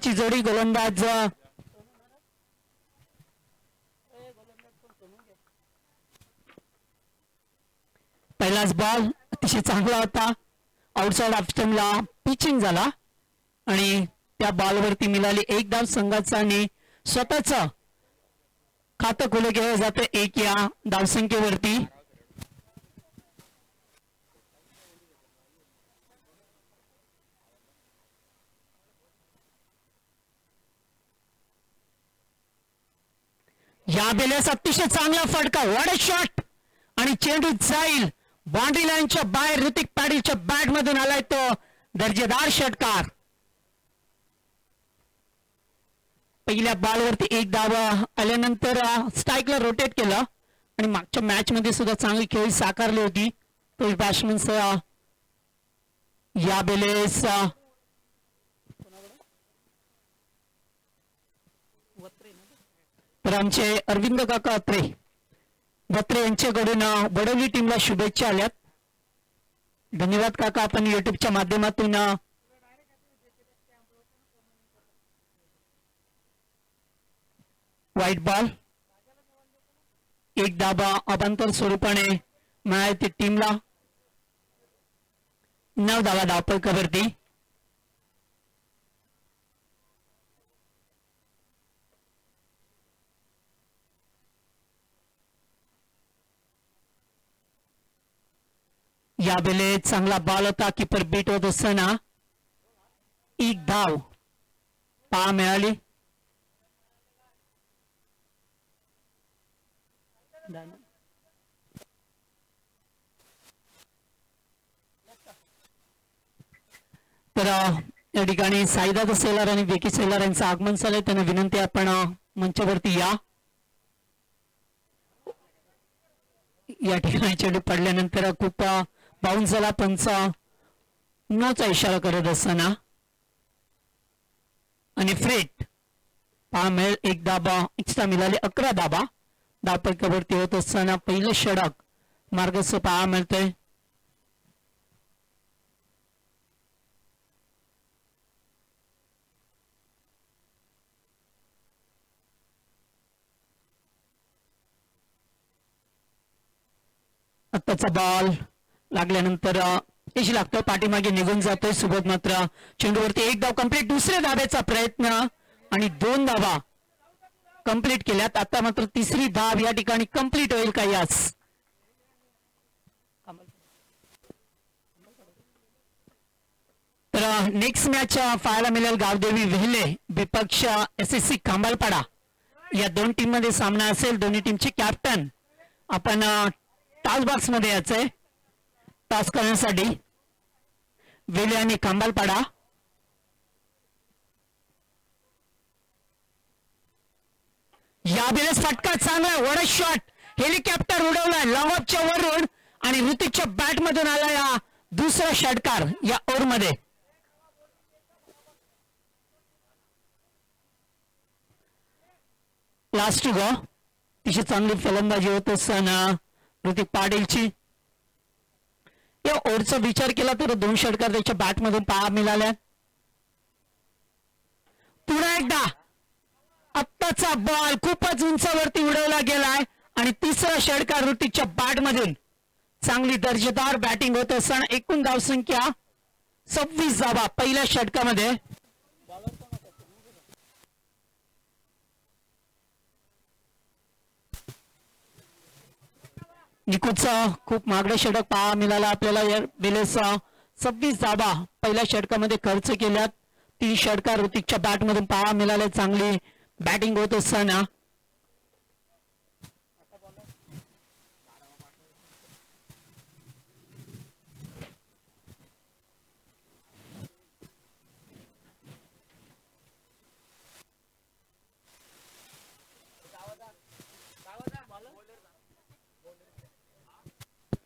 सोनूची जोडी गोलंदाज पहिलाच बॉल अतिशय चांगला होता. आउटसाइड ऑफ स्टंपला पिचिंग झाला आणि त्या बॉलवरती मिळाली एक धाव संघाचा आणि स्वतःच खातं खुलं केलं जातं 1 या धावसंख्येवरती. या बेलेस अतिशय चांगला फटका, व्हॉट अ शॉट, आणि चेंडू जाईल बाउंड्री लाईनच्या बाहेर. ऋतिक पाटीलच्या बॅट मधून आलाय तो दर्जेदार षटकार. पहिल्या बॉलवरती एक धाव आल्यानंतर स्ट्राईकला रोटेट केलं आणि मागच्या मॅच मध्ये सुद्धा चांगली खेळी साकारली होती. तो बॅट्समन या बेलेस तर आमचे अरविंद काका बत्रे यांच्याकडून वडवली टीमला शुभेच्छा आल्यात. धन्यवाद काका. आपण युट्यूबच्या माध्यमातून व्हाईट बॉल एक धाबा अबांतर स्वरूपाने मिळाली टीमला. 9 धावा धावपळीवरती. या वेळे चांगला बॉल होता. कीपर बीट होत असताना एक धाव पहा मिळाली. तर या ठिकाणी साईदादा सेलर आणि विकी सेलर यांचं आगमन झालंय. त्यांना विनंती आपण मंचावरती या. या ठिकाणी चेंडू पडल्यानंतर खूप बाउन्स झाला. पंच नोचा इशारा करत असताना आणि फ्रेट पहा मिळेल एक धाबा एक्स्ट्रा मिळाले. 11 धाबा धावपळीवरती होत असताना पहिलं षटक मार्गस्थ पहा मिळतंय. आत्ताचा बॉल लागल्यानंतर यश लागतोय. पाठीमागे निघून जातोय सुबोध. मात्र चेंडूवरती एक धाव कंप्लीट. दुसऱ्या धाब्याचा प्रयत्न आणि 2 धावा कंप्लीट केल्यात. आता मात्र तिसरी धाव या ठिकाणी कंप्लीट होईल का यास. तर नेक्स्ट मॅच पाहायला मिळेल गावदेवी वेहले विपक्ष SSC खांबालपाडा या दोन टीम मध्ये सामना असेल. दोन्ही टीमचे कॅप्टन आपण टॉस बॉक्स मध्ये यायचंय टॉस करण्यासाठी. वेले आणि खांबालपाडा. या वेळेस फटका चांगला, वड शॉट, हेलिकॉप्टर उडवलाय लॉंगऑफच्या वरून आणि ऋतिकच्या बॅट मधून आला या दुसरा षटकार या ओव्हर मध्ये. लास्ट गो तिची चांगली फलंदाजी होत असताना ऋतिक पाटीलची. या ओव्हरचा विचार केला तर 2 षटकार त्याच्या बॅट मधून पहा मिळाल्या. पुन्हा एकदा आत्ताचा बॉल खूपच उंचावरती उडवला गेलाय आणि तिसरा षटकार ऋतिकच्या बॅट मधून. चांगली दर्जेदार बॅटिंग होत असताना एकूण धावसंख्या 26 धावा पहिल्या षटकामध्ये. निकुचा खूप मागडे षटक पहा मिळाला आपल्याला. या वेळेचा 26 धावा पहिल्या षटकामध्ये खर्च केल्यात. 3 षटकार ऋतिकच्या बॅट मधून पहा मिळाले. चांगली बॅटिंग होत असताना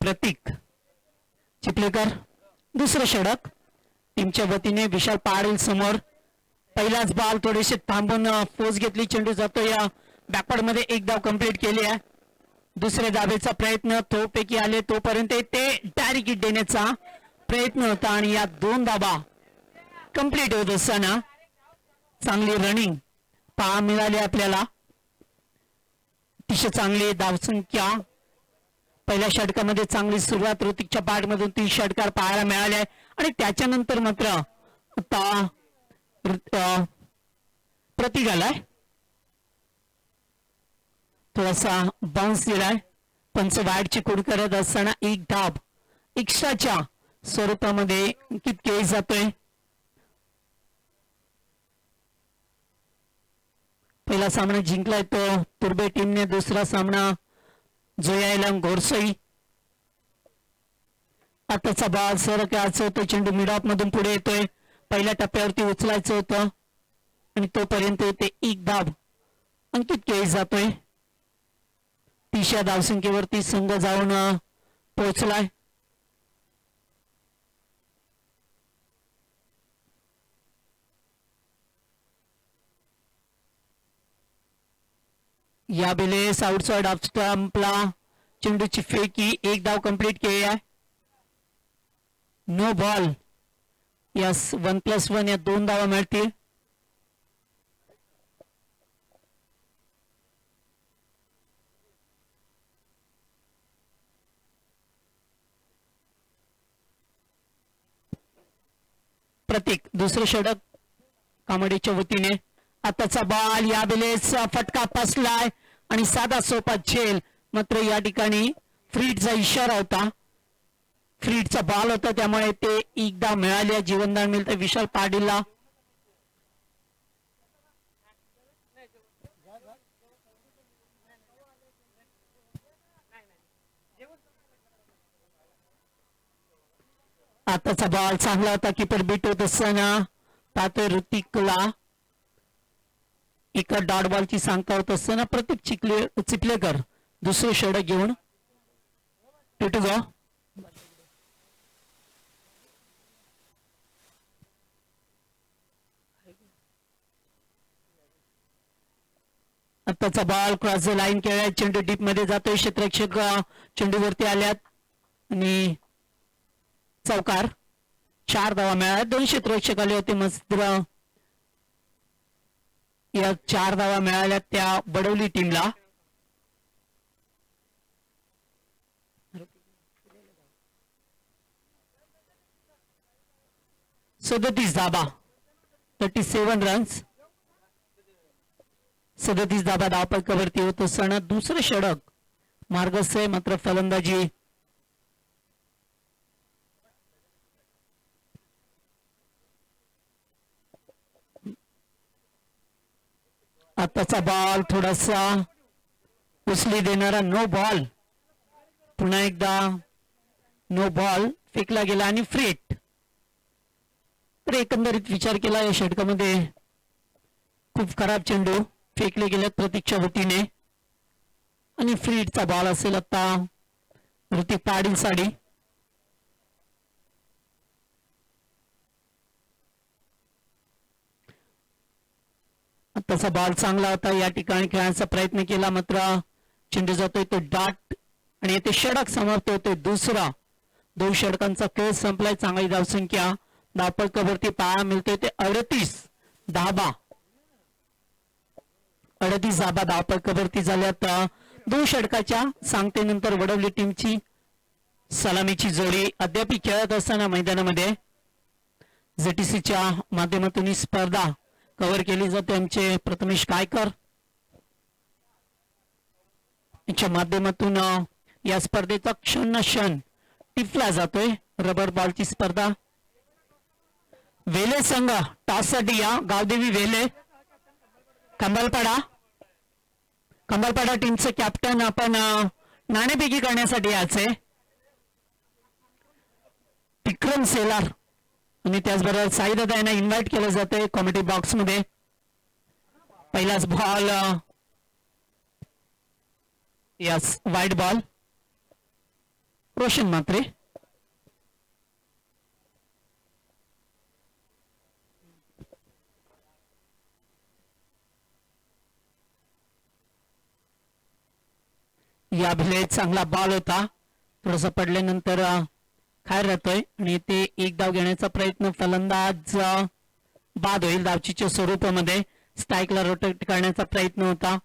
प्रतीक चिपलेकर दुसरं षटक टीमच्या वतीने विशाल पाटील समोर. पहिलाच बॉल थोडेसे थांबून फोर्स घेतली. चेंडू जातो या बॅकवर्ड मध्ये. एक धाव कंप्लीट केली आहे. दुसऱ्या धावेचा प्रयत्न थोपैकी आले तोपर्यंत ते डायरेक्ट हिट देण्याचा प्रयत्न होता आणि या 2 धावा कंप्लीट होत असताना चांगली रनिंग पहा मिळाली आपल्याला. अतिशय चांगली धावसंख्या. पहिल्या षटकामध्ये चांगली सुरुवात ऋतिकच्या बॅटमधून 3 षटकार पाहायला मिळाले आणि त्याच्यानंतर मात्र आता प्रतीक आलाय. थोडासा बाउन्स दिलाय. पंच बॅटची कुड करत असताना एक धाब एक्स्ट्राच्या स्वरूपामध्ये अंकित केली जातोय. पहिला सामना जिंकलाय तो तुर्बे टीमने. दुसरा सामना जोयाला घोरसई. आताचा बॉल सर खेळायचं होतं. चेंडू मिड ऑफ मधून पुढे येतोय. पहिल्या टप्प्यावरती उचलायचं होतं आणि तोपर्यंत ते एक धाब अंकित केली जातोय. 30 धावसंख्येवरती संघ जाऊन पोहोचलाय. या बेलेस आउटसाइड ऑफ स्टंपला चेंडूची फेकी. एक धाव कंप्लीट केली आहे. No ball. यस 1+1 या 2 धावा मिळतील. प्रतीक दुसरे षटक कामडीच्या वतीने. आताचा बॉल या बेलेस फटका बसलाय आणि साधा सोपा झेल. मात्र या ठिकाणी फ्रीडचा इशारा होता. फ्रीडचा बॉल होता त्यामुळे ते एकदा मिळाले. जीवनदान मिळतं विशाल पाटीलला. आताचा बॉल चांगला होता. कीपर बीट होत असताना पाहतोय ऋतिकला. एका डॉट बॉलची सांगता होत असताना प्रतीक चिखलेकर दुसरे षटक घेऊन टिटुगा. आताचा बॉल क्रॉस द लाईन केलाय. चेंडू डीप मध्ये जातोय. क्षेत्ररक्षक चेंडूवरती आल्यात आणि चौकार. 4 धावा मिळाल्या. 2 क्षेत्ररक्षक आले होते. मस्त या 4 धावा मिळाल्या त्या बडवली टीमला. सदतीस धाबा 37 रन्स. 37 धाबा धावपळकावरती होत असताना दुसरं षटक मार्गस्थ आहे. मात्र फलंदाजी आताचा बॉल थोडासा उचली देणारा. No ball. पुन्हा एकदा नो बॉल फेकला गेला आणि फ्री हिट. तर एकंदरीत विचार केला या षटकामध्ये खूप खराब चेंडू फेकले गेले प्रतीकच्या वतीने आणि फ्री हिटचा बॉल असेल आता ऋतिक पाटील साठी. आताचा बॉल चांगला होता. या ठिकाणी खेळण्याचा प्रयत्न केला मात्र चेंडू जातोय तो डाट आणि येथे षटक समाप्त होतोय. दुसरा 2 षटकांचा खेळ संपलाय. चांगली धावसंख्या धावपळकावरती पाहायला मिळते. ते 38 धाबा धावपळकावरती झाल्यात. 2 षटकाच्या सांगतेनंतर वडवली टीमची सलामीची जोडी अद्याप खेळत असताना मैदानामध्ये जेटीसीच्या माध्यमातून ही स्पर्धा कव्हर केली जाते. आमचे प्रथमेश कायकर यांच्या माध्यमातून या स्पर्धेचा क्षण क्षण टिपला जातोय. रबर बॉलची स्पर्धा. वेले संघ टॉससाठी या. गावदेवी वेले कंबलपाडा टीमचे कॅप्टन आपण नाणेफेकी करण्यासाठी याचे विक्रम सेलार आणि त्याचबरोबर साईदादा यांना इन्व्हाइट केलं जातंय कॉमेडी बॉक्स मध्ये. पहिलाच बॉल यस वाईट बॉल. रोशन मात्रे. या भिले चांगला बॉल होता. थोडासा पडल्यानंतर खायर राहतोय आणि ते एक धाव घेण्याचा प्रयत्न फलंदाज बाद होईल. धावचीच्या स्वरूपामध्ये स्ट्राईकला रोटेट करण्याचा प्रयत्न होता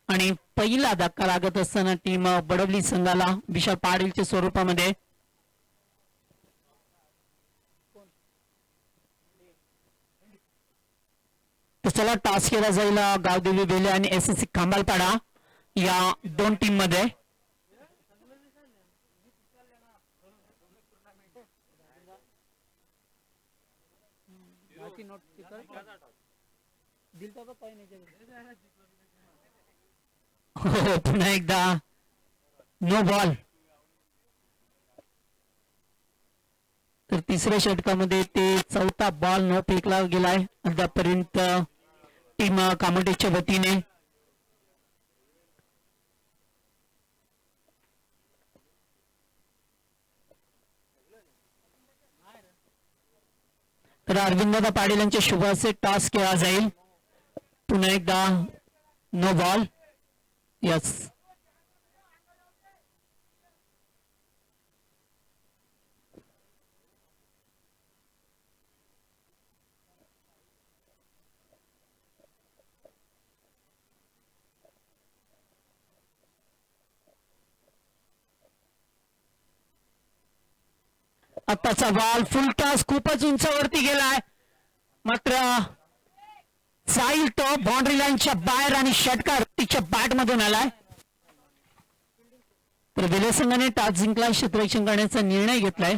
आणि पहिला धक्का लागत असताना टीम बडवली संघाला विशाल पाटीलच्या स्वरूपामध्ये चला टॉस केला जाईल गावदेवी बेले आणि एसएससी खांबालपाडा या दोन टीम मध्ये. हो पुन्हा एकदा नो बॉल. तर तिसऱ्या षटकामध्ये ते चौथा बॉल न फेकला गेलाय अद्यापर्यंत टीम कामोटेच्या वतीने. तर अरविंददा पाटील यांच्या शुभाचे टॉस केला जाईल. पुन्हा एकदा नो बॉल. यस आताचा बॉल फुल टॉस खूपच उंचावरती गेलाय मात्र साईल तो बाउंड्री लाईनच्या बाहेर आणि षटकार तिच्या बॅट मधून आलाय. तर वेले संघाने टॉस जिंकला क्षेत्ररक्षण करण्याचा निर्णय घेतलाय.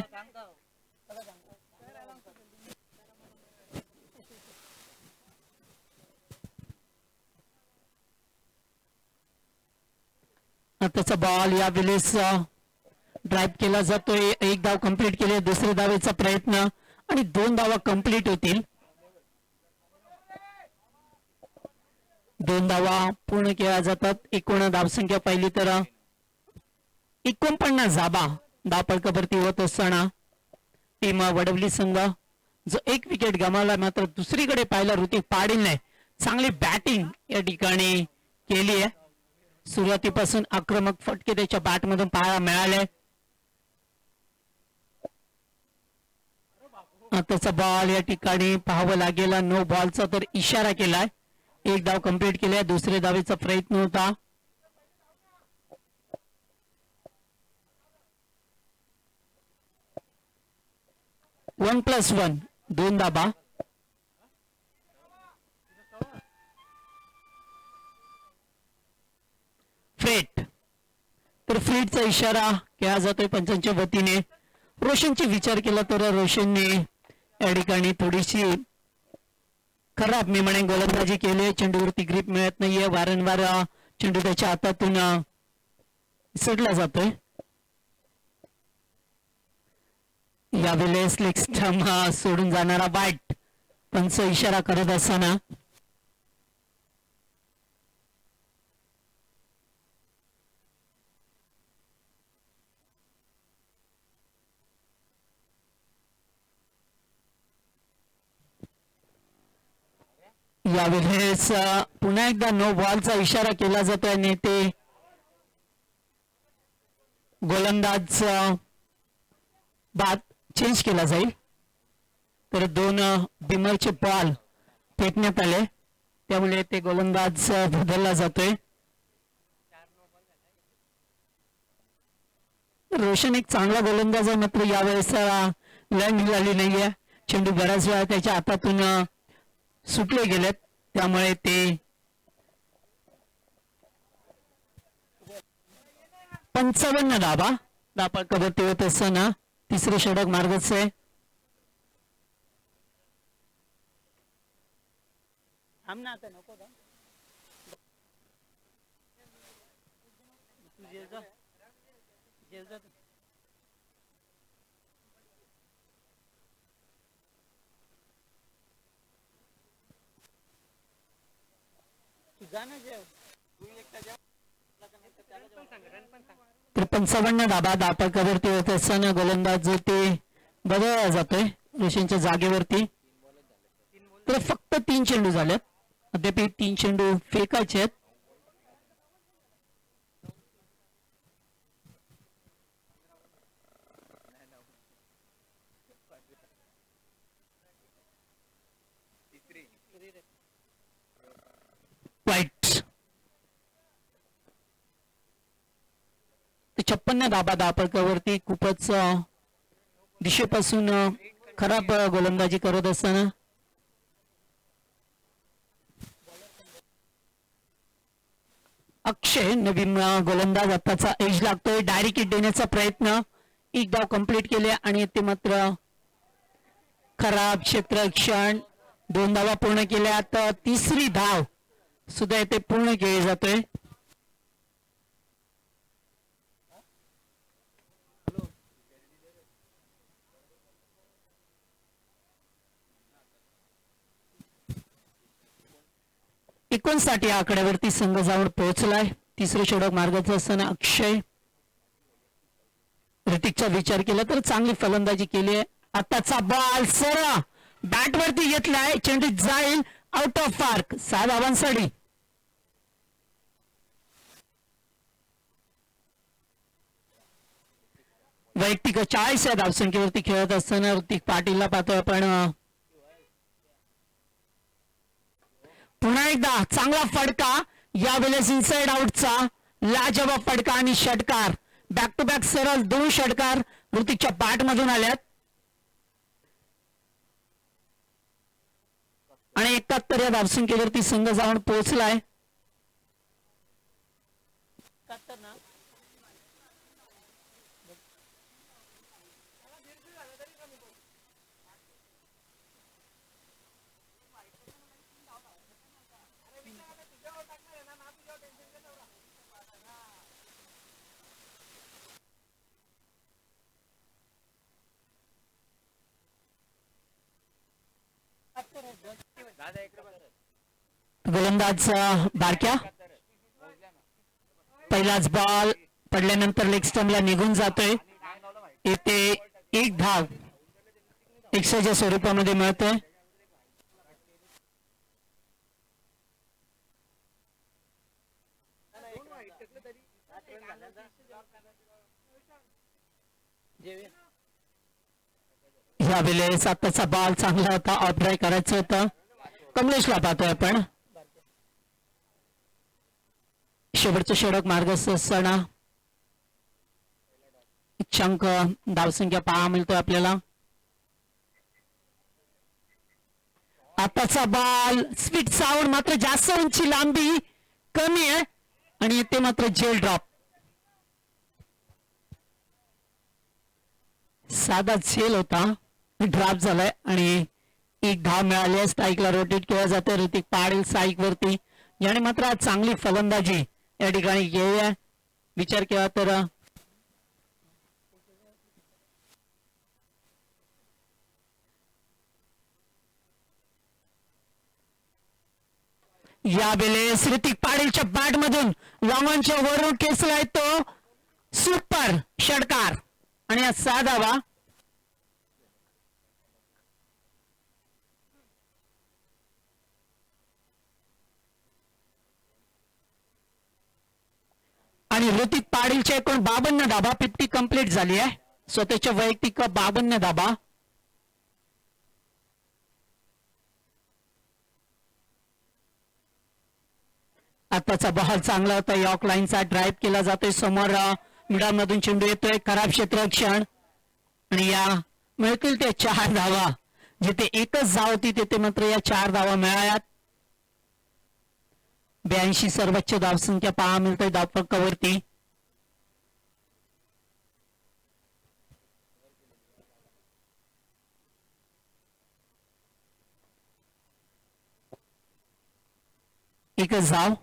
आताचा बॉल या वेळेस ड्राईव्ह केला जातोय. एक धाव कंप्लीट केली. दुसऱ्या धावेचा प्रयत्न आणि 2 धावा कंप्लीट होतील. 2 धावा पूर्ण केल्या जातात. एकूण धावसंख्या पाहिली तर 49 धाबा धावपळकावरती होत असताना टीम वडवली संघ जो एक विकेट गमावला. मात्र दुसरीकडे पाहिला ऋतिक पाटीलने चांगली बॅटिंग या ठिकाणी केली आहे. सुरुवातीपासून आक्रमक फटके त्याच्या बॅटमधून पाहायला मिळाले. आताचा बॉल या ठिकाणी पाहावं लागेल. नो बॉलचा तर इशारा केलाय. एक धाव कंप्लीट केलाय. दुसऱ्या धावेचा प्रयत्न होता. वन प्लस वन 2 धाबा. फ्रेट तर फ्रीटचा इशारा केला जातोय पंचांच्या वतीने. रोशनची विचार केला तर रोशनने या ठिकाणी थोडीशी खराब मी म्हणे गोलंदाजी केली. चेंडूवरती ग्रीप मिळत नाहीये. वारंवार चेंडू त्याच्या हातातून सुटला जातोय. यावेळेस लेग स्टंप सोडून जाणारा बॅट पंच इशारा करत असताना यावेळेस पुन्हा एकदा नो बॉलचा इशारा केला जातोय आणि ते गोलंदाज बाद चेंज केला जाईल. तर 2 बिमरचे बॉल फेकण्यात आले त्यामुळे ते गोलंदाज बदलला जातोय. रोशन एक चांगला गोलंदाज आहे मात्र यावेळेस लंड मिळाली नाहीये. चेंडू बऱ्याच वेळा त्याच्या हातातून सुटले गेलेत त्यामुळे ते 55 धाबा धावपळकावरती होत असताना तिसरे षटक मार्गच आहे. तर 55 धाबा धावपळकावरती होत असताना गोलंदाज जो ते बदलला जातोय रोशनच्या जागेवरती. तर फक्त 3 चेंडू झाले. अद्याप 3 चेंडू फेकायचे आहेत. 56 धाबा धापकावरती खूपच दिशेपासून खराब गोलंदाजी करत असताना अक्षय नवीन गोलंदाज आताचा एज लागतोय डायरेक्ट हिट देण्याचा प्रयत्न एक धाव कंप्लीट केले आणि ते मात्र खराब क्षेत्ररक्षण 2 धावा पूर्ण केल्या आता तिसरी धाव सुद्धा इथे पूर्ण केली जातोय साठी आकड्यावरती संघ जाऊन पोहोचलाय तिसरे षटक मार्गाचा असताना अक्षय ऋतिकचा विचार केला तर चांगली फलंदाजी केली आहे आताचा बॉल सरळ बॅट वरती घेतलाय चेंडू जाईल आउट ऑफ मार्क 6 धावांसाठी वैयक्तिक 40 या धावसंख्येवरती खेळत असताना ऋतिक पाटीलला पाहतोय आपण पुन्हा एकदा चांगला फटका यावेळेस इनसाइड आउटचा लाजवाब फटका आणि षटकार बॅक टू बॅक सरळ 2 षटकार ऋतिकच्या बॅट मधून आल्यात आणि 71 या धावसंख्येवरती संघ जाऊन पोहोचलाय गोलंदाज बारक्या पहिलाच बॉल पडल्यानंतर लेग स्टंपला निघून जातोय येथे एक धाव 100च्या स्वरूपामध्ये मिळतोय यावेळेस आताचा बॉल चांगला होता ऑफ ड्राय करायचं होतं कमलेशला पाहतोय आपण शेवटचं षटक मार्गस्थ असताना इच्छांक धावसंख्या पाहा मिळतोय आपल्याला आताचा बॉल स्पीड साऊंड मात्र जास्त उंची लांबी कमी आहे आणि ते मात्र जेल ड्रॉप साधा झेल होता ड्रॉप झालाय आणि एक धाव मिळाली स्ट्राईकला रोटेट केला जाते ऋतिक पाटील स्ट्राईक वरती याने मात्र चांगली फलंदाजी या ठिकाणी केली आहे विचार केला तर यावेळेस ऋतिक पाटीलच्या बॅट मधून लॉंगॉनच्या वरून खेचलाय तो सुपर षटकार आणि 6 धावा आणि ऋतिक पाटीलचे एकूण 52 धाबा 50 कंप्लीट झाली आहे स्वतःच्या वैयक्तिक 52 धाबा आताचा बॉल चांगला होता यॉर्क लाईनचा ड्राईव्ह केला जातोय समोर मिडल मधून चेंडू येतोय खराब क्षेत्ररक्षण आणि या मिळतील ते 4 धावा जिथे एकच धाव होती तिथे मात्र या 4 धावा मिळाल्यात 82 सर्वोच्च धावसंख्या पाहा मिळतोय धावफलकावरती एकच धाव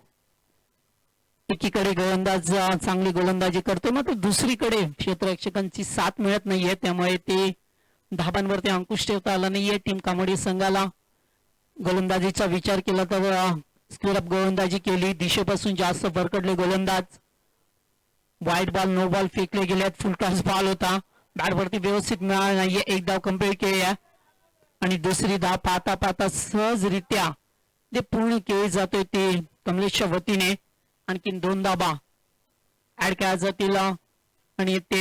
एकीकडे गोलंदाज चांगली गोलंदाजी करतो मात्र दुसरीकडे क्षेत्ररक्षकांची साथ मिळत नाहीये त्यामुळे ते धाबांवरती अंकुश ठेवता आला नाहीये टीम कामोडी संघाला गोलंदाजीचा विचार केला तर स्क्वेअर गोलंदाजी केली दिशेपासून जास्त भरकडले गोलंदाज वाईट बॉल नो बॉल फेकले गेल्यात फुल टॉस बॉल होता बॅटवरती व्यवस्थित मिळाला नाहीये एक धाव कंप्लीट केली आणि दुसरी धाव पाहता पाहता सहजरित्या जे पूर्ण केली जातोय ते कमलेशच्या वतीने आणखीन 2 धाबा ऍड केल्या जातील आणि ते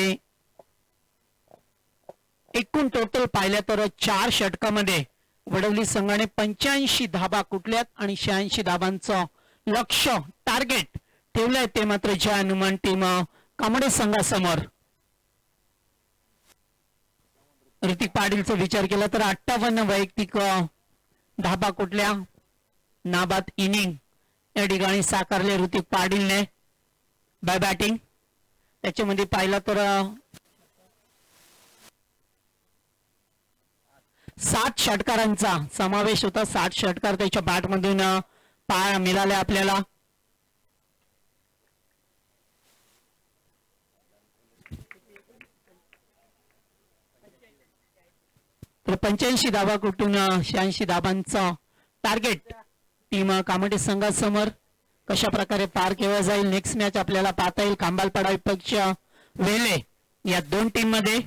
एकूण टोटल पाहिल्या तर 4 षटकामध्ये वडवली संघाने 85 धाबा कुठल्यात आणि 86 धाबांचं लक्ष टार्गेट ठेवलंय ते मात्र जय हनुमान टीम कामोडे संघासमोर. ऋतिक पाटीलचा विचार केला तर 58 वैयक्तिक धाबा कुठल्या नाबाद इनिंग या ठिकाणी साकारले ऋतिक पाटीलने बाय बॅटिंग. त्याच्यामध्ये पाहिला तर 60 षटकारांचा समावेश होता. 60 षटकार त्याच्या बॅटमधून मिळाले आपल्याला. तर 85 धाबा कुठून 86 धाबांचा टार्गेट टीम कामोडे संघासमोर कशा प्रकारे पार केला जाईल नेक्स्ट मॅच आपल्याला पाहता येईल. खांबालपाडा विपक्ष वेले या दोन टीम मध्ये.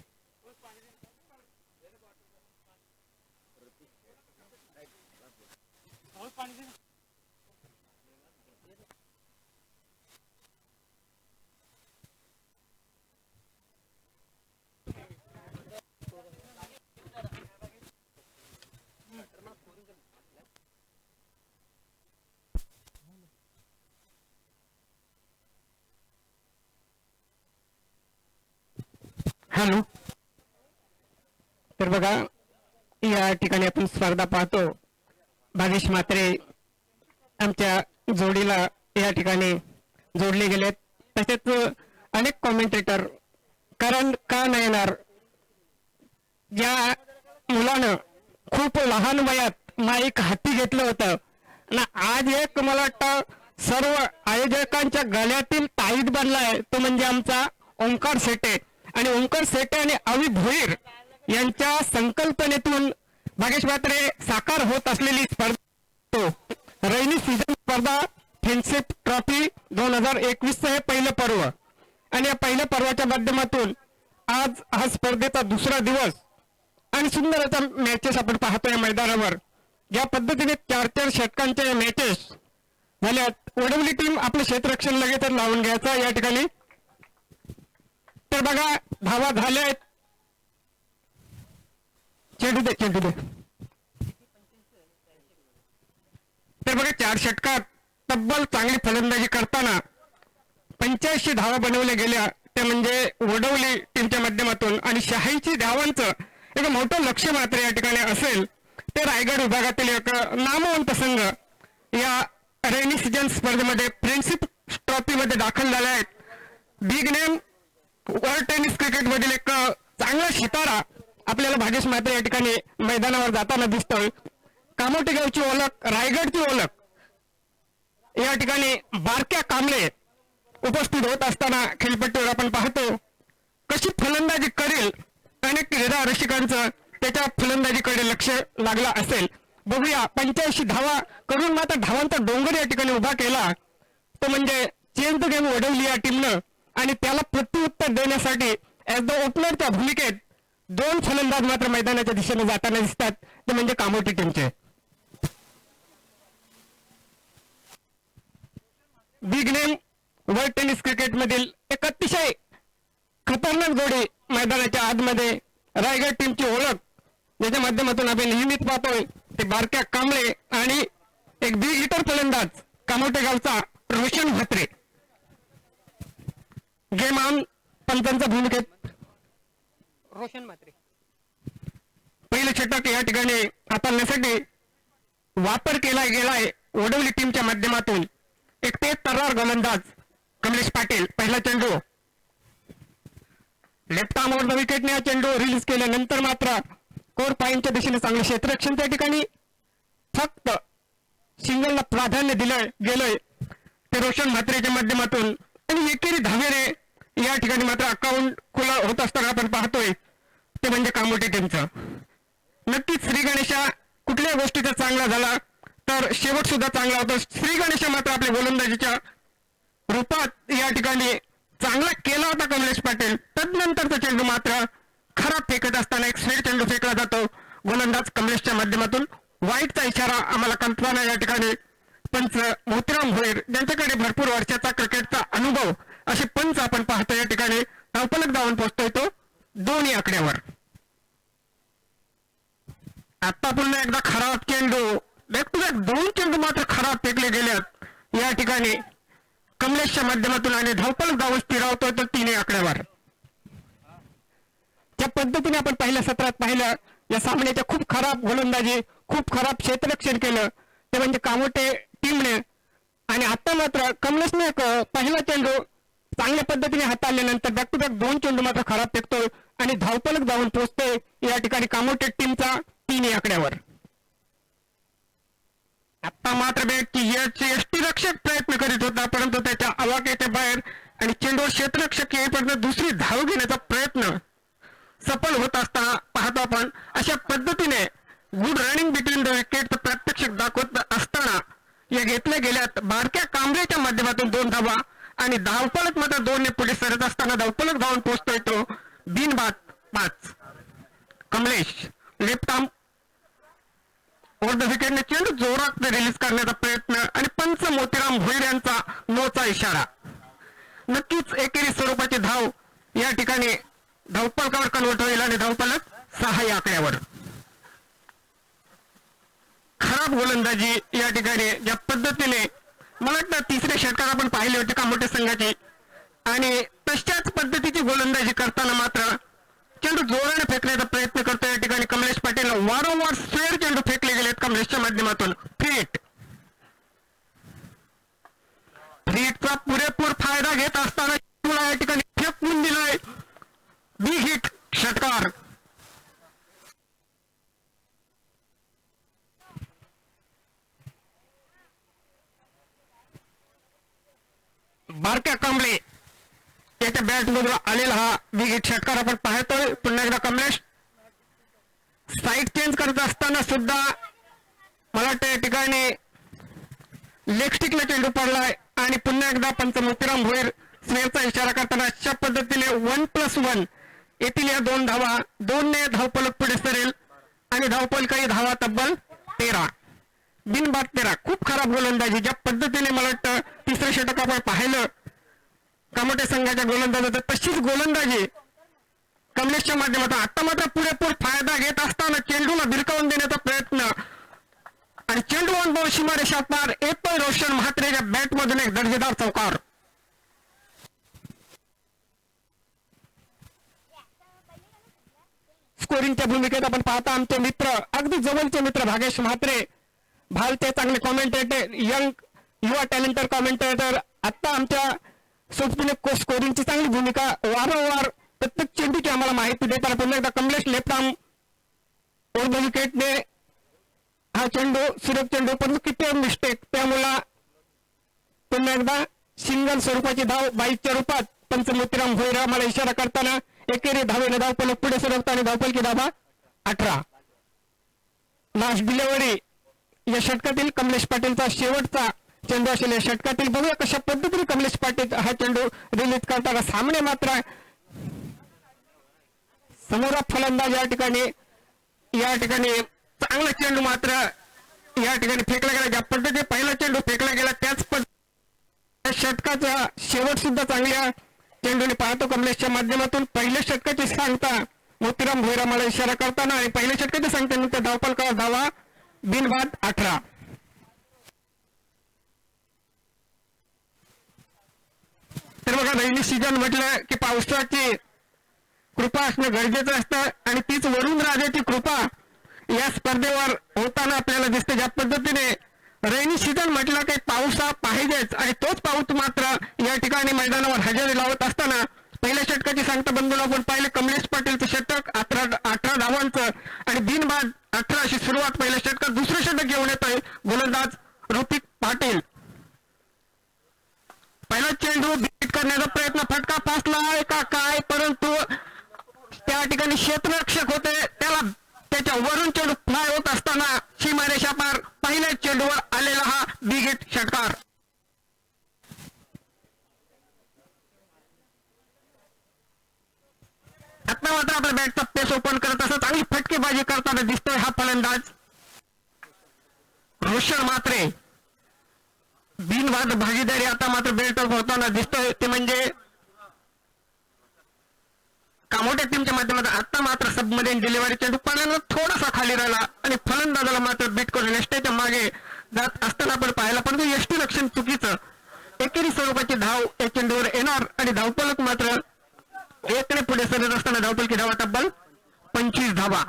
हॅलो. तर बघा या ठिकाणी आपण स्पर्धा पाहतो. भावेश म्हात्रे आमच्या जोडीला या ठिकाणी जोडले गेलेत. तसेच अनेक कॉमेंटेटर कारण का नाही येणार. ज्या मुलानं खूप लहान वयात माईक हाती घेतलं होतं ना आज एक मला वाटतं सर्व आयोजकांच्या गळ्यातील ताईत बनलाय तो म्हणजे आमचा ओंकार सेटे. आणि ओंकार सेटे आणि अवी भोईर यांच्या संकल्पनेतून भागेश म्हात्रे साकार होत असलेली स्पर्धा रैनी सीझन स्पर्धा फ्रेंडशिप ट्रॉफी 2021 हे पहिलं पर्व. आणि या पहिल्या पर्वाच्या माध्यमातून आज हा स्पर्धेचा दुसरा दिवस आणि सुंदर असा मॅचेस आपण पाहतोय मैदानावर. ज्या पद्धतीने 4-4 षटकांच्या मॅचेस झाल्यात. वडवली टीम आपलं क्षेत्ररक्षण लगेच लावून घ्यायचं या ठिकाणी. तर बघा धावा झाल्या आहेत. चेंडू दे. तर बघा 4 षटकात तब्बल चांगली फलंदाजी करताना 85 धावा बनवल्या गेल्या. ते म्हणजे वडवली टीमच्या माध्यमातून. आणि 86 धावांचं एक मोठं लक्ष मात्र या ठिकाणी असेल ते रायगड विभागातील एक नामवंत संघ या रेनी सीजन स्पर्धेमध्ये फ्रेंडशिप ट्रॉफी मध्ये दाखल झाले आहेत. Big name world tennis cricket मधील एक चांगला सितारा आपल्याला भागेश म्हात्रे या ठिकाणी मैदानावर जाताना दिसतोय. कामोटे गावची ओळख रायगडची ओळख या ठिकाणी बारक्या कांबळे उपस्थित होत असताना खेळपट्टीवर आपण पाहतो कशी फलंदाजी करेल. अनेक क्रीडा रसिकांचं त्याच्या फलंदाजीकडे लक्ष लागला असेल. बघूया 85 धावा करून मात्र धावांचा डोंगर या ठिकाणी उभा केला तो म्हणजे चेंज द गेम वडवली या टीमनं. आणि त्याला प्रत्युत्तर देण्यासाठी ऍज द ओपनरच्या भूमिकेत 2 फलंदाज मात्र मैदानाच्या दिशेने जाताना दिसतात ते म्हणजे कामोटी टीमचे. Big name world tennis cricket मधील एक अतिशय खतरनाक जोडी मैदानाच्या आतमध्ये रायगड टीमची ओळख ज्याच्या माध्यमातून आपण नेहमीच पाहतोय ते बारक्या कांबळे आणि एक बिग हिटर फलंदाज कामोटे गावचा रोशन म्हात्रे. गेम ऑन पंचांच्या भूमिकेत रोशन म्हात्रे. पहिलं षटक या ठिकाणी हाताळण्यासाठी वापर केला गेलाय वडवली टीमच्या माध्यमातून. एक तेज तर्रार गोलंदाज कमलेश पाटील. पहिला चेंडू लेफ्ट आर्मवर विकेटने हा चेंडू रिलीज केल्यानंतर मात्र कोर पॉईंटच्या दिशेने चांगले क्षेत्ररक्षण त्या ठिकाणी फक्त सिंगलला प्राधान्य दिलं गेलंय ते रोशन म्हात्रेच्या माध्यमातून. आणि एकेरी धावेने या ठिकाणी मात्र अकाउंट खुला होत असताना आपण पाहतोय ते म्हणजे कामोटी टीमचं. नक्कीच श्री गणेशा कुठल्या गोष्टीचा चांगला झाला तर शेवट सुद्धा चांगला होता. श्री गणेशा मात्र आपल्या गोलंदाजीच्या रूपात या ठिकाणी चांगला केला होता कमलेश पाटील. तदनंतरचा चेंडू मात्र खराब फेकत असताना एक स्ट्रेट चेंडू फेकला जातो गोलंदाज कमलेशच्या माध्यमातून. वाईटचा इशारा आम्हाला कल्पना या ठिकाणी पंच मोतीराम भोईर ज्यांच्याकडे भरपूर वर्षाचा क्रिकेटचा अनुभव असे पंच आपण पाहतो या ठिकाणी धावफलक धावून पोहोचतोय तो 2 आकड्यावर. आता पुन्हा एकदा खराब चेंडू बॅक टू बॅक 2 चेंडू मात्र खराब फेकले गेल्यात या ठिकाणी. कमलेशच्या माध्यमातून आणि धावपळ धाव स्थिरावतोय तो 3 आकड्यावर. ज्या पद्धतीने आपण पहिल्या सत्रात पाहिलं, या सामन्याच्या खूप खराब गोलंदाजी, खूप खराब क्षेत्ररक्षण केलं ते म्हणजे कामोटे टीमने. आणि आता मात्र कमलेशने एक पहिला चेंडू चांगल्या पद्धतीने हाताळल्यानंतर बॅक टू बॅक 2 चेंडू मात्र खराब फेकतोय आणि धावपलक धावून पोहोचतोय या ठिकाणी कामोटे टीमचा 3 आकड्यावर. आता मात्र यष्टीरक्षक प्रयत्न करीत होता, परंतु त्याच्या आवाक्याच्या बाहेर आणि चेंडूवर क्षेत्ररक्षक येईपर्यंत दुसरी धाव घेण्याचा प्रयत्न सफल होत असताना पाहतो आपण. अशा पद्धतीने good running between the wicket प्रात्यक्षिक दाखवत असताना या घेतल्या गेल्यात बारक्या कांबळेच्या माध्यमातून 2 धावा आणि धावफलक मात्र 2 ने पुढे सरत असताना धावफलक धावून पोहोचतोय तो बिनबाद 5. Kamlesh left arm over the विकेटने चेंडू जोरात रिलीज करण्याचा प्रयत्न आणि पंच मोतीराम भोईर यांचा नोचा इशारा. नक्कीच एकेरी स्वरूपाची धाव या ठिकाणी धावफलकावर कन्वर्ट होईल आणि धावफलक 6 या आकड्यावर. खराब गोलंदाजी या ठिकाणी ज्या पद्धतीने मला वाटतं तिसऱ्या षटकात आपण पाहिले होते कामोटे संघाची, आणि तशाच पद्धतीची गोलंदाजी करताना मात्र चेंडू जोराने फेकण्याचा प्रयत्न करतो या ठिकाणी कमलेश पाटील. वारंवार स्क्वेअर चेंडू फेकले गेलेत कमलेशच्या माध्यमातून. फ्रीटचा पुरेपूर फायदा घेत असताना चेंडूला या ठिकाणी फेकून दिलाय. बी हिट षटकार. बारक्या कांबळे याच्या बॅट मधून आलेला हा विकेट षटकार आपण पाहतोय. पुन्हा एकदा कमलेश साईड चेंज करत असताना सुद्धा मला वाटतं या ठिकाणी लेग स्टिकला चेंडू पडलाय आणि पुन्हा एकदा पंच मोतीराम भोईर स्नेहचा इशारा करताना अशा पद्धतीने 1+1 येथील या 2 धावा, 2 ने धावफलक पुढे सरेल आणि धावफलकाही धावा तब्बल 13. बिनबाद 13. खूप खराब गोलंदाजी ज्या पद्धतीने मला वाटतं तिसरं षटक आपण पाहिलं कामोटे संघाच्या गोलंदाजाचं, तशीच गोलंदाजी कमलेशच्या माध्यमातून. आता मात्र पुरेपूर फायदा घेत असताना चेंडूला भिरकावून देण्याचा प्रयत्न आणि चेंडू ऑन बॉल सीमारेषा पार येतोय रोशन म्हात्रेच्या बॅट मधून एक दर्जेदार चौकार. स्कोरिंगच्या भूमिकेत आपण पाहता आमचे मित्र, अगदी जवळचे मित्र भागेश म्हात्रे, भालचे चांगले कॉमेंटेटर, यंग युवा टॅलेंटर कॉमेंटेटर, आता आमच्या सोबतीने स्कोरिंगची चांगली भूमिका वारंवार प्रत्येक चेंडूची आम्हाला माहिती देताना पुन्हा एकदा Kamlesh left arm over the विकेटने हा चेंडू सुरेख चेंडू, पण किती मिस्टेक, त्यामुळे पुन्हा एकदा सिंगल स्वरूपाची धाव 22च्या रूपात पंच मोतीराम भोईर आम्हाला इशारा करताना एकेरी धावेने धावफलक पुढे सरकता आणि धावफलकी धावा 18. लास्ट डिलिव्हरी या षटकातील कमलेश पाटीलचा शेवटचा चेंडू असेल. या षटकातील बघूया कशा पद्धतीने कमलेश पाटील हा चेंडू रिलीज करताना. सामने मात्र समोरा फलंदाज या ठिकाणी चांगला चेंडू मात्र या ठिकाणी फेकला गेला. ज्या पद्धतीने पहिला चेंडू फेकला गेला त्याच पद्धतीने षटकाचा शेवट सुद्धा चांगल्या चेंडूने पाहतो कमलेशच्या माध्यमातून. पहिल्या षटकाची सांगता मोतीराम भोईर मला इशारा करताना आणि पहिल्या षटकाची सांगता धावफलकावर धावा बिनबाद 18. तर बघा रेनी सीजन म्हटलं की पावसाची कृपा असणं गरजेचं असतं आणि तीच वरुण राजाची कृपा या स्पर्धेवर होताना आपल्याला दिसते. ज्या पद्धतीने रेनी सीजन म्हटलं की पाऊस हा पाहिजेच आणि तोच पाऊस मात्र या ठिकाणी मैदानावर हजेरी लावत असताना पहिल्या षटकाची सांगता बंधूला आपण पाहिले कमलेश पाटीलचं षटक 18 धावांचं आणि बिनबाद 18 अशी सुरुवात पहिल्या षटकात. दुसरं षटक घेऊन येत आहे गोलंदाज ऋतिक पाटील. पहिला चेंडू बीट करण्याचा प्रयत्न, फटका फासला आहे का काय, परंतु त्या ठिकाणी क्षेत्ररक्षक होते त्याच्या वरून चेंडू फ्लाय होत असताना सीमारेषा पार पहिल्या चेंडूवर आलेला हा बिग हिट षटकार. आता मात्र आपल्या बॅटचा पेस ओपन करत असत चांगली फटकेबाजी करताना दिसतोय हा फलंदाज रोशन म्हात्रे. बिनबाद भागीदारी आता मात्र बेल्ट होताना दिसतोय ते म्हणजे कामोटे टीमच्या माध्यमातून. आता मात्र सबमध्ये डिलिव्हरी चेंडू पाण्यानं थोडासा खाली राहिला आणि फलंदाजाला मात्र बीट करून यष्टीच्या मागे जात असताना आपण पाहिला, परंतु यष्टी रक्षण चुकीचं एकेरी स्वरूपाची धाव या चेंडूवर येणार आणि धावफलक मात्र एकने पुढे सरत असताना धावफलकी धावा तब्बल 25 धावा.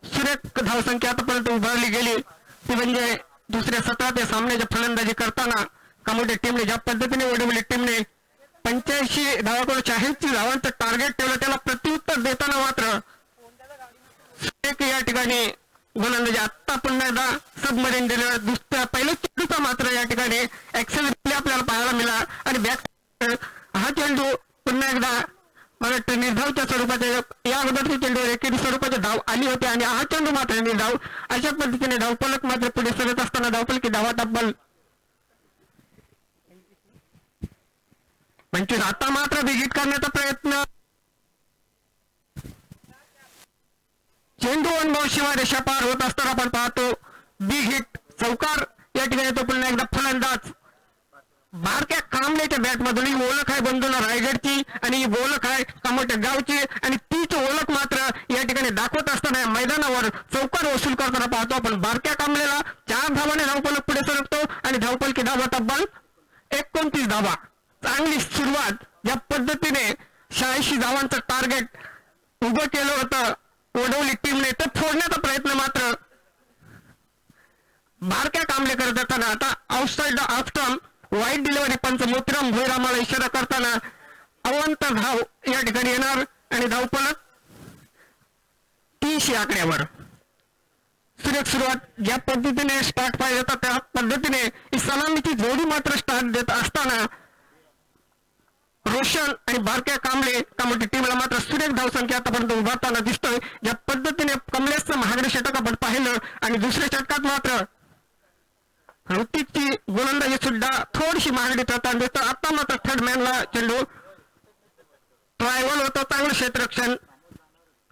सुरेख धावसंख्या आतापर्यंत उभारली गेली ती म्हणजे दुसऱ्या सत्रात सामन्याची फलंदाजी करताना कामोटे टीमने ज्या पद्धतीने ओढवली टीमने 85 धावाकडून 40 धावांचं टार्गेट ठेवलं त्याला प्रत्युत्तर देताना मात्र सुरेख या ठिकाणी गोलंदाजी आत्ता पुन्हा एकदा सबमरीन दिलं. दुसऱ्या पहिल्या चेंडूचा मात्र या ठिकाणी ऍक्सेल रिप्ले आपल्याला पाहायला मिळाला आणि बॅक हा चेंडू पुन्हा एकदा मला वाटतं निर्धावच्या स्वरूपाचे या अगोदरच्या चेंडूवर एकेरी स्वरूपाची धाव आली होती आणि हा चेंडू मात्र निर्धाव. अशा पद्धतीने धावफलक मात्र पुढे सरत असताना धावफलकी धावा तब्बल 25. आता मात्र बिगिट करण्याचा प्रयत्न चेंडू अनुभव शिवाय रेषा पार होत असताना आपण पाहतो बिग हिट चौकार या ठिकाणी तो पुन्हा एकदा फलंदाज बारक्या कामलेच्या बॅट मधून ही ओळख आहे बंधूला रायगडची आणि ही ओळख आहे कामोट्या गावची आणि तीच ओळख मात्र या ठिकाणी दाखवत असताना या मैदानावर चौकार वसूल करताना पाहतो आपण. बारक्या कामलेला 4 धावाने धावफलक पुढे सरकतो आणि धावफलकी धावा तब्बल 29 धावा. चांगली सुरुवात या पद्धतीने 86 धावांचं टार्गेट उभं केलं होतं ओढवली टीमने ते फोडण्याचा प्रयत्न मात्र बारक्या कामले करत असताना आता आउटसाइड ऑफ स्टंप वाईट डिलिव्हरी पंच मोतीराम भोईरामाला इशारा करताना अवंत धाव या ठिकाणी येणार आणि धावफलक 30 आकड्यावर. सुरेख सुरुवात ज्या पद्धतीने स्टार्ट पाहिजे होता त्या पद्धतीने ही सलामीची जोडी मात्र स्टार्ट देत असताना रोशन आणि बारक्या कांबळे कामोटी टीमला मात्र सुरेख धावसंख्या आतापर्यंत उभारताना दिसतोय. ज्या पद्धतीने कमलेशचं महागडे षटक आपण पाहिलं आणि दुसऱ्या षटकात मात्र ऋतिकची गोलंदाजी सुद्धा थोडीशी महागडी प्रतान देतो. आता मात्र थर्ड मॅनला चेंडू ट्रायव्हल होतं चांगलं क्षेत्ररक्षण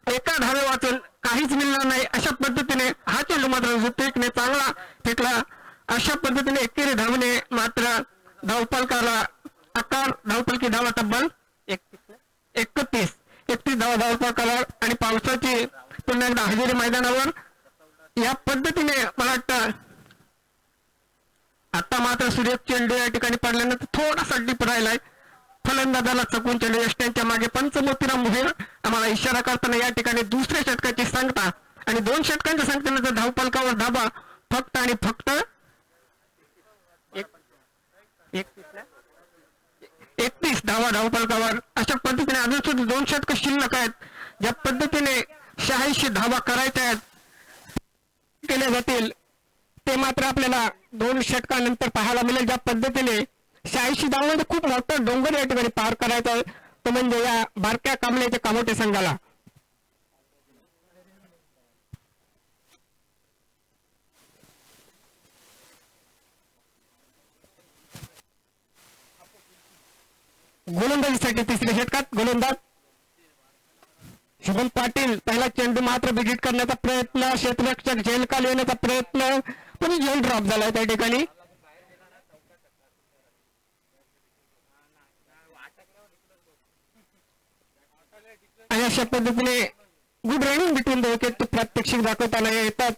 एका धावे वाचून काहीच मिळणार नाही अशा पद्धतीने हा चेंडू मात्र ऋतिकने चांगला फेकला. अशा पद्धतीने एकेरी धावने मात्र धावफलकाला आकार धावफलकी धावा तब्बल 31 धावा धावफलकाला आणि पावसाची पुन्हा एकदा हजेरी मैदानावर. या पद्धतीने मला वाटतं आता मात्र सुरेख चेंडू या ठिकाणी पडल्यानंतर थोडासा डीप राहिलाय. फलंदाजाला चकून चेंडू यष्ट्यांच्या मागे पंच मोतीराम मोहीर आम्हाला इशारा करताना या ठिकाणी दुसऱ्या षटकाची सांगता आणि 2 षटकांच्या सांगतेनंतर धावफलकावर धाबा फक्त आणि फक्त 31 धावा धावफलकावर. अशा पद्धतीने अजून सुद्धा 2 षटक शिल्लक आहेत. ज्या पद्धतीने 86 धावा करायच्या आहेत केल्या जातील ते मात्र आपल्याला 2 षटकानंतर पाहायला मिळेल. ज्या पद्धतीने 86 धावांमध्ये खूप मोठं डोंगर या ठिकाणी पार करायचं आहे तो म्हणजे या बारक्या कांबळेच्या कामोटे संघाला. गोलंदाजीसाठी तिसऱ्या षटकात गोलंदाज शुभम पाटील पहिला चेंडू मात्र बिगिट करण्याचा प्रयत्न क्षेत्ररक्षक झेलखाली येण्याचा प्रयत्न पण झेल ड्रॉप झालाय त्या ठिकाणी. आणि अशा पद्धतीने good running between the wicket प्रात्यक्षिक दाखवताना येतात.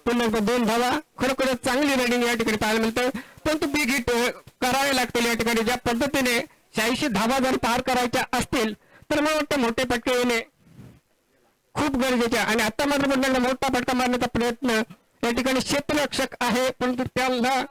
पुन्हा 2 धावा खरोखरच चांगली रनिंग या ठिकाणी पाहायला मिळतं परंतु बिग हिट करावे लागतील या ठिकाणी. ज्या पद्धतीने 86 धावा जर पार करायच्या असतील तर मला वाटतं मोठे फटके येणे खूप गरजेचे आणि आता मात्र पुन्हा मोठा फटका मारण्याचा प्रयत्न या ठिकाणी क्षेत्ररक्षक आहे परंतु त्याला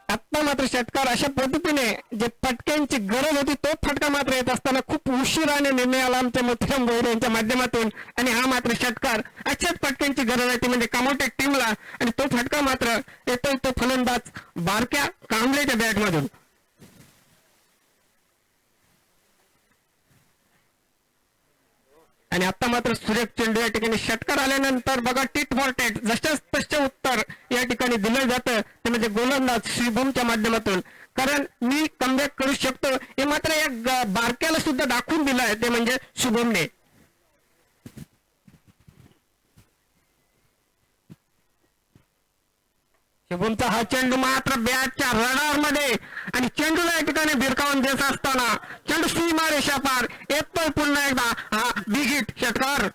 आता मात्र षटकार अशा पद्धतीने जे फटक्यांची गरज होती तो फटका मात्र येत असताना खूप उशिराने निर्णय आला आमच्या मोतीराम भोईर यांच्या माध्यमातून आणि हा मात्र षटकार अशाच फटक्यांची गरज आहे ती म्हणजे कामोटे टीमला आणि तो फटका मात्र येतोय तो फलंदाज बारक्या कांबळेच्या बॅटमधून. आणि आता मात्र सुरेख चेंडू या ठिकाणी षटकार आल्यानंतर बघा टिट फॉर टेट जशाच तसे उत्तर या ठिकाणी दिलं जातं ते म्हणजे गोलंदाज शुभमच्या माध्यमातून. कारण मी कमबॅक करू शकतो हे मात्र या बारक्याला सुद्धा दाखवून दिलं आहे ते म्हणजे शुभमने. शुभमचा हा चेंडू मात्र बॅटच्या रडार मध्ये आणि चेंडूला या ठिकाणी भिरकावून देत असताना चेंडू सीमा रेषा पार येतोय पुन्हा एकदा हा बिग हिट षटकार.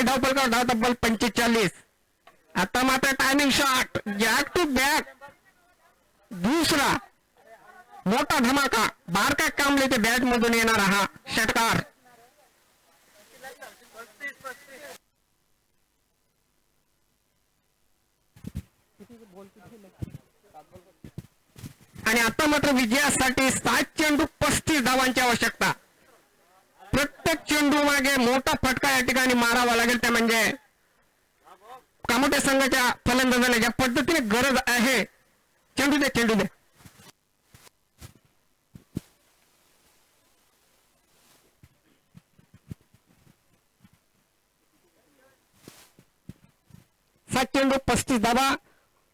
धावपलकावर धाव तब्बल 45. आता मात्र timing shot back to back. दुसरा मोठा धमाका बारका कांबळे ते बॅट मधून येणारा हा षटकार. आणि आता मात्र विजयासाठी 7 चेंडू 35 धावांची आवश्यकता. प्रत्येक चेंडू मागे मोठा फटका या ठिकाणी मारावा लागेल. ते म्हणजे कामोटे संघाच्या फलंदाजाला ज्या पद्धतीने गरज आहे. चेंडू दे चेंडू दे. सात चेंडू 35 धावा.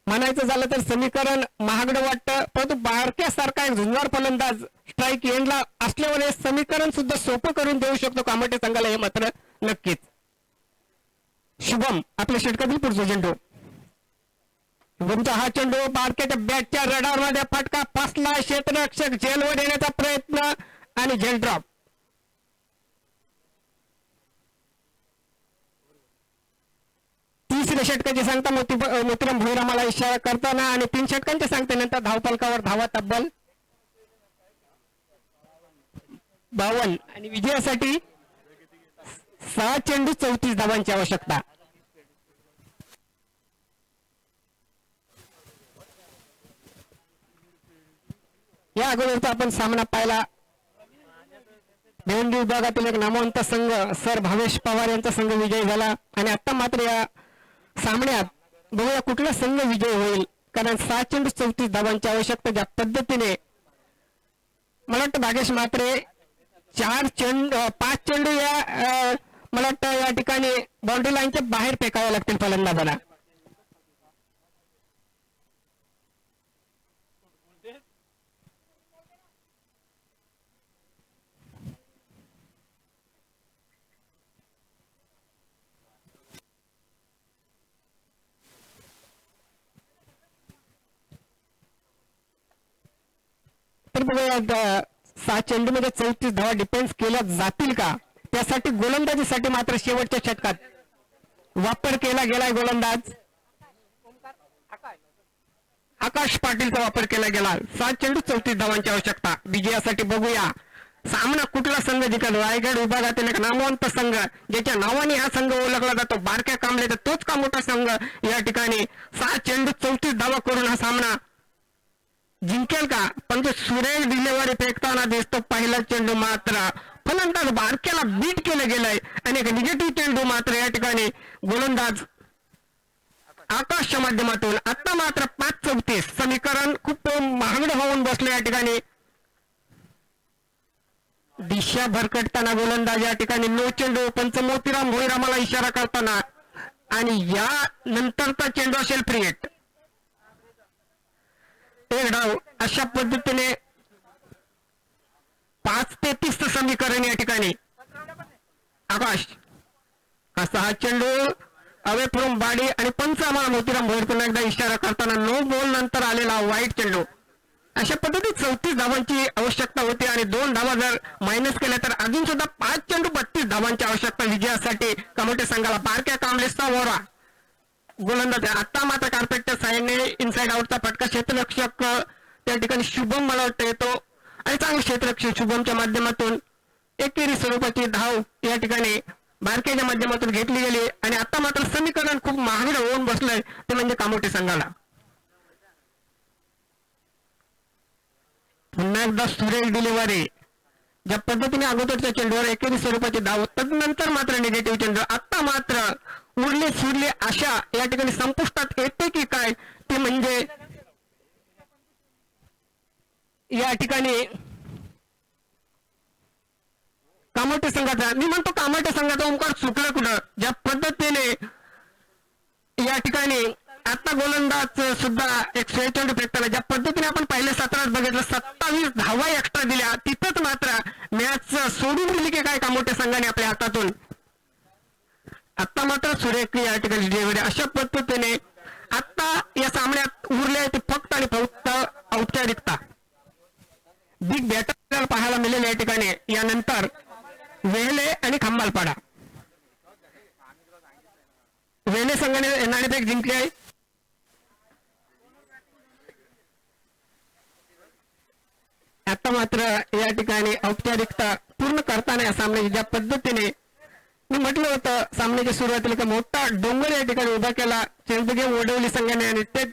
म्हणायचं झालं तर समीकरण महागडं वाटतं, परंतु बारक्यासारखा एक झुंजार फलंदाज स्ट्राईक एंडला असल्यावर हे समीकरण सुद्धा सोपं करून देऊ शकतो कामोटे संघाला, हे मात्र नक्कीच. शुभम आपल्या षटकातील पुढचा चेंडू. शुभमचा हा चेंडू बारक्याच्या बॅटच्या रडार मध्ये फटका फसला. क्षेत्ररक्षक झेलवर येण्याचा प्रयत्न आणि झेल ड्रॉप. तिसऱ्या षटकाची सांगता मोतीराम भोईरामाला इशारा करताना आणि 3 षटकांच्या सांगतेनंतर धावपलकावर धावा तब्बल 52 आणि विजयासाठी 6 चेंडू 34 धावांची आवश्यकता. या अगोदरचा आपण सामना पाहिला. भिवंडी विभागातील एक नामवंत संघ सर भावेश पवार यांचा संघ विजयी झाला आणि आता मात्र या सामन्यात बघूया कुठला संघ विजय होईल, कारण 6 चेंडू 34 धावांची आवश्यकता. ज्या पद्धतीने मला वाटतं भागेश मात्रे 5 चेंडू या मला वाटतं या ठिकाणी बाउंड्री लाईनच्या बाहेर फेकावे लागतील फलंदाजाला. तर बघूया 6 चेंडू मध्ये 34 धावा डिफेन्स केल्या जातील का. त्यासाठी गोलंदाजीसाठी मात्र शेवटच्या षटकात वापर केला गेलाय. गोलंदाज आकाश पाटीलचा वापर केला गेला. 7 चेंडू 34 धावांची आवश्यकता. विजयासाठी बघूया सामना कुठला संघ जिंकल. रायगड विभागातील एक नामवंत संघ ज्याच्या नावाने हा संघ ओळखला जातो, बारक्या कांबळेचा तोच का मोठा संघ या ठिकाणी 6 चेंडू 34 धावा करून हा सामना जिंकेल का. पण तो सुरेख डिलेव्हरी फेकताना दिसतो. पहिला चेंडू मात्र फलंदाज बारक्याला बीट केलं गेलंय आणि एक निगेटिव्ह चेंडू मात्र या ठिकाणी गोलंदाज आकाशच्या माध्यमातून. आता मात्र 5-34 समीकरण खूप महागडं होऊन बसलं या ठिकाणी. दिशा भरकटताना गोलंदाज या ठिकाणी नो चेंडू. पंच मोतीराम भोईरामाला इशारा करताना आणि या नंतरचा चेंडू असेल फ्री हिट. एक डाव अशा पद्धतीने 5-33 समीकरण या ठिकाणी. आकाश असा हा चेंडू अवे फ्रॉम बाडी आणि पंच आम्हाला मोतीराम भोईर एकदा इशारा करताना नो बॉल नंतर आलेला वाईट चेंडू. अशा पद्धतीत 34 धावांची आवश्यकता होती आणि 2 धावा जर मायनस केल्या तर अजून सुद्धा 5 चेंडू 32 धावांची आवश्यकता विजयासाठी कामोटे संघाला. बारक्या कांबळेचा वोरा गोलंदाज. आता मात्र कार्पेटच्या साईडने इनसाइड आउटचा फटका. क्षेत्ररक्षक त्या ठिकाणी शुभम मला वाटतं येतो आणि चांगले क्षेत्ररक्षक शुभमच्या माध्यमातून एकेरी स्वरूपाची धाव या ठिकाणी बारक्याच्या माध्यमातून घेतली गेली आणि आता मात्र समीकरण खूप महागडं होऊन बसलंय ते म्हणजे कामोटे संघाला. पुन्हा एकदा सुरेख डिलिव्हरी. ज्या पद्धतीने अगोदरच्या चेंडूवर एकेरी स्वरूपाची धाव, तदनंतर मात्र निगेटिव्ह चेंडू. आता मात्र उरले सुरले आशा या ठिकाणी संपुष्टात येते की काय ते म्हणजे या ठिकाणी कामोटे संघाचा, मी म्हणतो कामोटे संघाचा ओंकार चुकला कुठं. ज्या पद्धतीने या ठिकाणी आता गोलंदाज सुद्धा एक 6 चेंडू फेकताना ज्या पद्धतीने आपण पहिल्या सत्रात बघितलं 27 धावा एक्स्ट्रा दिल्या, तिथंच मात्र मॅच सोडून दिली की काय कामोटे संघाने आपल्या हातातून. आता मात्र सुरेख या ठिकाणी डिलिव्हरी. अशा पद्धतीने आता या सामन्यात उरले ते फक्त आणि फक्त औपचारिकता. बिग बॅटर पाहायला मिळेल या ठिकाणी. यानंतर वेहले आणि खंबालपाडा आता मात्र या ठिकाणी औपचारिकता पूर्ण करताना या सामन्याची ज्या पद्धतीने मी म्हटलं होतं सामन्याच्या सुरुवातीला का मोठा डोंगर या ठिकाणी उभा केला चेंडू वडवली संघाने आणि ते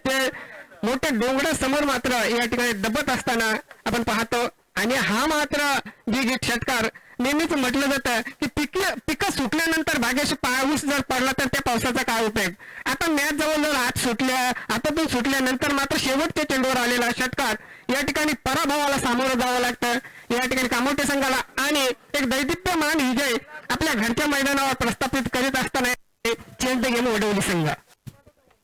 मोठ्या डोंगरासमोर मात्र या ठिकाणी दबत असताना आपण पाहतो आणि हा मात्र जी षटकार नेहमीच म्हटलं जातं की पिकं सुटल्यानंतर भाग्याशी पाऊस जर पडला तर त्या पावसाचा काय उपयोग. आता मॅच जवळजवळ हातातून सुटल्यानंतर मात्र शेवटच्या चेंडूवर आलेला षटकार या ठिकाणी पराभवाला सामोरं जावं लागतं या ठिकाणी कामोठे संघाला आणि एक दैदिप्यमान विजय आपल्या घरच्या मैदानावर प्रस्थापित करीत असताना चेंडू गेम वडवली संघ.